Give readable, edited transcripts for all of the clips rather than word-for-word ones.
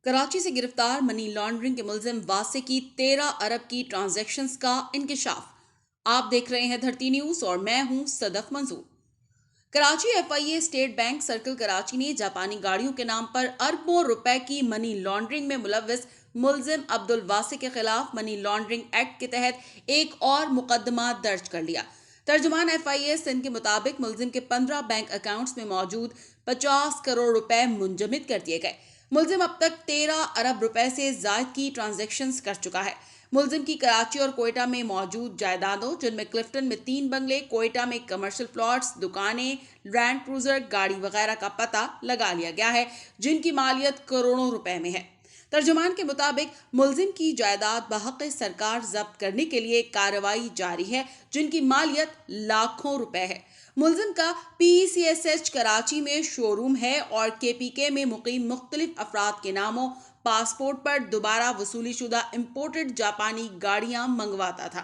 कराची से गिरफ्तार money laundering के मुलजिम वासे की 13 अरब की ट्रांजैक्शंस का इंकशाफ। आप देख रहे हैं धरती न्यूज और मैं हूं सदफ मंजूर। Karachi FIA state bank circle Karachi ने जापानी गाड़ियों के नाम पर अरबों रुपए की मनी लॉन्ड्रिंग में मुलव्वस मुलजिम अब्दुल वासे के खिलाफ मनी लॉन्ड्रिंग एक्ट के तहत एक और मुकदमा दर्ज कर लिया। तर्जुमान एफआईए सिंध के मुताबिक मुलजिम के 15 बैंक अकाउंट्स में मौजूद 50 करोड़ रुपए मुंजमद कर दिए गए। मुलजिम अब तक 13 अरब रुपए से जायद की ट्रांजैक्शंस कर चुका है। मुलजिम की कराची और कोयटा में मौजूद जायदादों, जिनमें क्लिफ्टन में 3 बंगले, कोयटा में कमर्शियल प्लॉट्स, दुकानें, लैंड क्रूजर, गाड़ी वगैरह का पता लगा लिया गया है, जिनकी मालियत करोड़ों रुपए में है। तर्जुमान के मुताबिक मुलजिम की जायदाद बहक़ सरकार जब्त करने के लिए कार्रवाई जारी है, जिनकी मालियत लाखों रुपए है। मुलजिम का पीसीएसएच कराची में शोरूम है और केपीके में मुकीम मुख्तलिफ अफराद के नामों पासपोर्ट पर दोबारा वसूली शुदा इंपोर्टेड जापानी गाड़ियां मंगवाता था।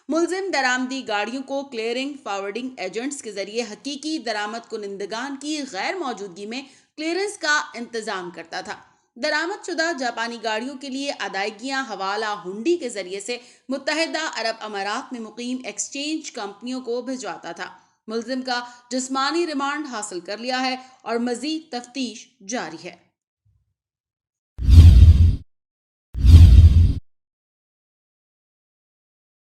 मुलजिम दरामदी गाड़ियों को क्लियरिंग फॉरवर्डिंग एजेंट्स के जरिए हकीकी दरामद कुनिंदगान की गैर मौजूदगी में क्लियरेंस का इंतजाम करता था। दरामद शुदा जापानी गाड़ियों के लिए अदायगियां हवाला हुंडी के जरिए से मुत्तहिदा अरब अमारात में मुकीम एक्सचेंज कंपनियों को भिजवाता था। मुलजिम का जिस्मानी रिमांड हासिल कर लिया है और मजीद तफ्तीश जारी है।